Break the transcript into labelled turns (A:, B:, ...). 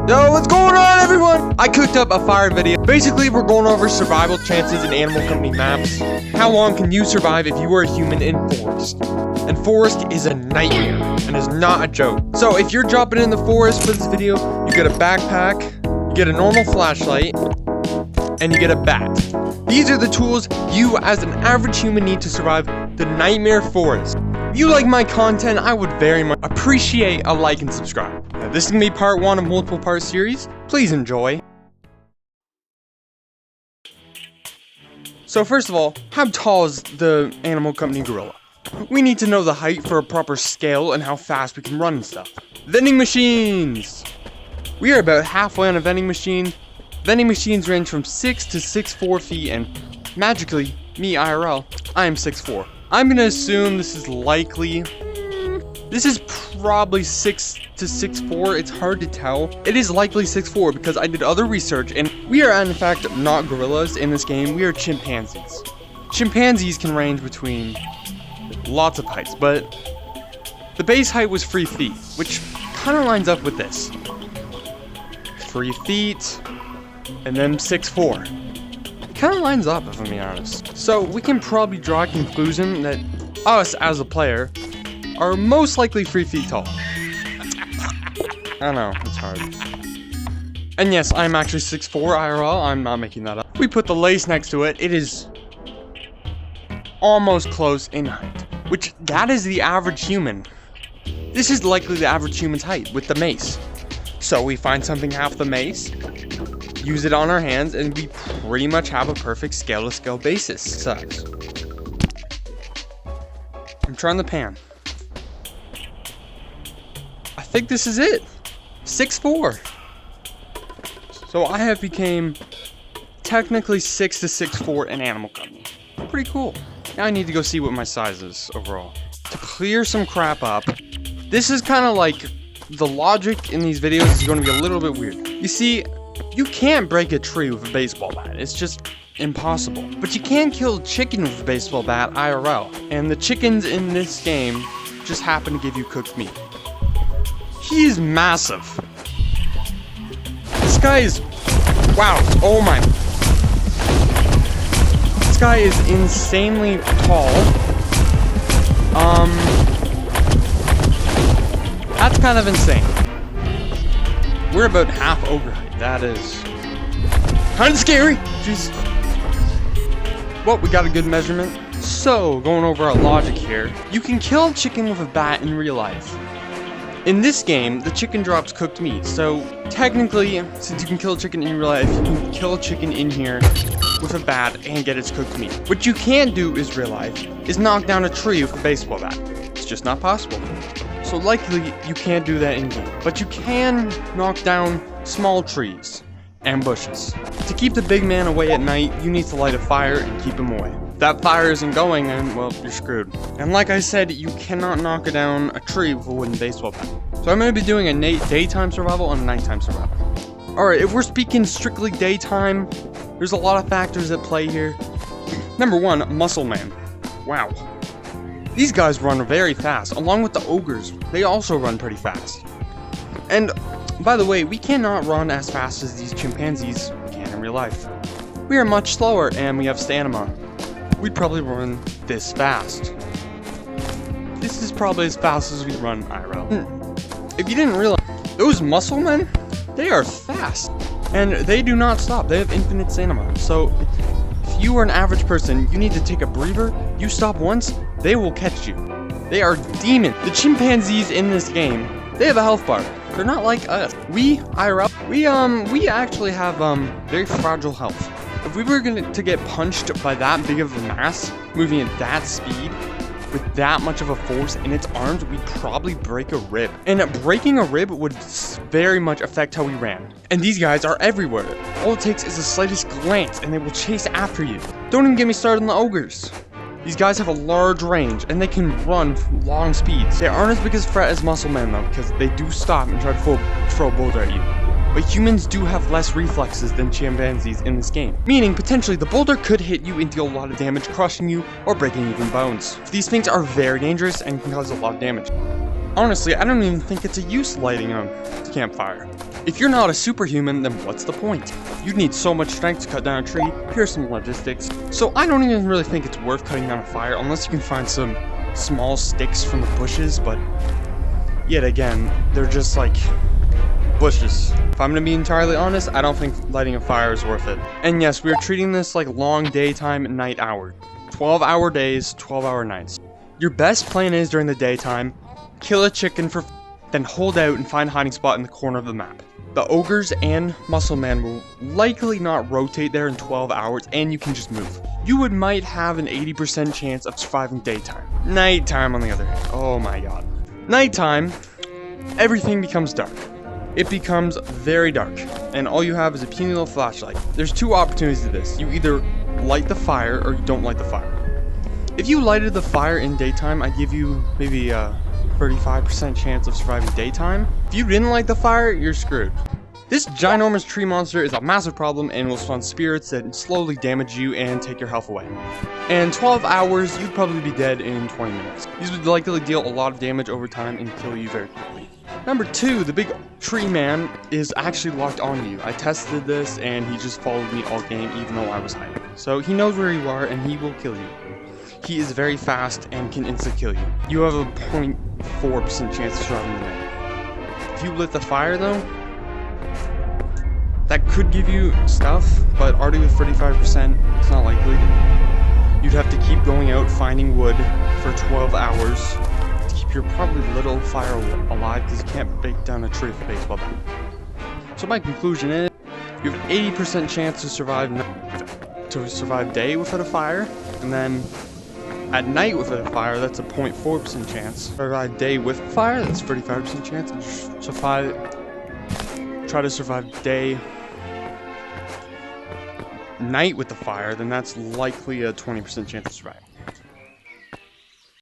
A: Yo, what's going on, everyone? I cooked up a fire video. Basically, we're going over survival chances in Animal Company maps. How long can you survive if you are a human in forest? And forest is a nightmare, and is not a joke. So if you're dropping in the forest for this video, you get a backpack, you get a normal flashlight, and you get a bat. These are the tools you, as an average human, need to survive the nightmare forest. If you like my content, I would very much appreciate a like and subscribe. Now, this is going to be part 1 of multiple part series. Please enjoy. So first of all, how tall is the Animal Company gorilla? We need to know the height for a proper scale and how fast we can run and stuff. Vending machines! We are about halfway on a vending machine. Vending machines range from 6 to 6'4" feet, and magically, me IRL, I am 6'4". I'm gonna assume this is likely, this is probably 6 to 6'4", it's hard to tell. It is likely 6'4" because I did other research, and we are in fact not gorillas in this game, we are chimpanzees. Chimpanzees can range between lots of heights, but the base height was 3 feet, which kind of lines up with this. 3 feet, and then 6'4". Kind of lines up, if I'm being honest. So we can probably draw a conclusion that us as a player are most likely 3 feet tall. I don't know, it's hard. And yes, I'm actually 6'4" IRL, I'm not making that up. We put the lace next to it, it is almost close in height, which that is the average human. This is likely the average human's height with the mace. So we find something half the mace, use it on our hands, and we pretty much have a perfect scale-to-scale basis size. I'm trying the pan. I think this is it. 6'4". So I have became technically 6 to 6'4" in Animal Company. Pretty cool. Now I need to go see what my size is overall. To clear some crap up, this is kind of like the logic in these videos is going to be a little bit weird. You see, you can't break a tree with a baseball bat. It's just impossible. But you can kill a chicken with a baseball bat IRL. And the chickens in this game just happen to give you cooked meat. He's massive. This guy is... wow. Oh my... this guy is insanely tall. That's kind of insane. We're about half ogre height. That is kind of scary. Jeez. Well, we got a good measurement. So, going over our logic here, you can kill a chicken with a bat in real life. In this game, the chicken drops cooked meat. So, technically, since you can kill a chicken in real life, you can kill a chicken in here with a bat and get its cooked meat. What you can't do is real life is knock down a tree with a baseball bat. It's just not possible. So likely you can't do that in game, but you can knock down small trees and bushes. To keep the big man away at night, you need to light a fire and keep him away. If that fire isn't going, then, well, you're screwed. And like I said, you cannot knock down a tree with a wooden baseball bat. So I'm going to be doing a daytime survival and a nighttime survival. Alright, if we're speaking strictly daytime, there's a lot of factors at play here. Number 1, Muscle Man. Wow. These guys run very fast, along with the ogres. They also run pretty fast. And, by the way, we cannot run as fast as these chimpanzees can in real life. We are much slower, and we have stamina. We'd probably run this fast. This is probably as fast as we run IRL. If you didn't realize, those muscle men, they are fast. And they do not stop. They have infinite stamina. So, if you are an average person, you need to take a breather. You stop once, they will catch you. They are demons. The chimpanzees in this game, they have a health bar. They're not like us. We, IRL, we actually have very fragile health. If we were to get punched by that big of a mass, moving at that speed, with that much of a force in its arms, we'd probably break a rib. And breaking a rib would very much affect how we ran. And these guys are everywhere. All it takes is the slightest glance and they will chase after you. Don't even get me started on the ogres. These guys have a large range and they can run long speeds. They aren't as big a threat as muscle men though, because they do stop and try to throw a boulder at you. But humans do have less reflexes than chimpanzees in this game, meaning potentially the boulder could hit you and deal a lot of damage, crushing you or breaking even bones. These things are very dangerous and can cause a lot of damage. Honestly, I don't even think it's a use lighting a campfire. If you're not a superhuman, then what's the point? You'd need so much strength to cut down a tree. Here's some logistics. So I don't even really think it's worth cutting down a fire unless you can find some small sticks from the bushes, but yet again, they're just like bushes. If I'm gonna be entirely honest, I don't think lighting a fire is worth it. And yes, we are treating this like long daytime and night hours. 12-hour days, 12-hour nights. Your best plan is during the daytime, kill a chicken for then hold out and find a hiding spot in the corner of the map. The ogres and muscle man will likely not rotate there in 12 hours, and you can just move. You might have an 80% chance of surviving daytime. Nighttime on the other hand, oh my god. Nighttime, everything becomes dark. It becomes very dark, and all you have is a puny little flashlight. There's two opportunities to this. You either light the fire, or you don't light the fire. If you lighted the fire in daytime, I'd give you maybe a 35% chance of surviving daytime. If you didn't light the fire, you're screwed. This ginormous tree monster is a massive problem and will spawn spirits that slowly damage you and take your health away. And 12 hours, you'd probably be dead in 20 minutes. These would likely deal a lot of damage over time and kill you very quickly. Number 2, the big tree man is actually locked onto you. I tested this and he just followed me all game even though I was hiding. So he knows where you are and he will kill you. He is very fast and can insta-kill you. You have a 0.4% chance of surviving the night. If you lit the fire though, that could give you stuff, but already with 35%, it's not likely. You'd have to keep going out finding wood for 12 hours to keep your probably little fire alive because you can't break down a tree with a baseball bat. So my conclusion is, you have 80% chance to survive day without a fire, and then at night without a fire, that's a 0.4% chance. Survive day with fire, that's 35% chance. And try to survive day, night with the fire, then that's likely a 20% chance of surviving.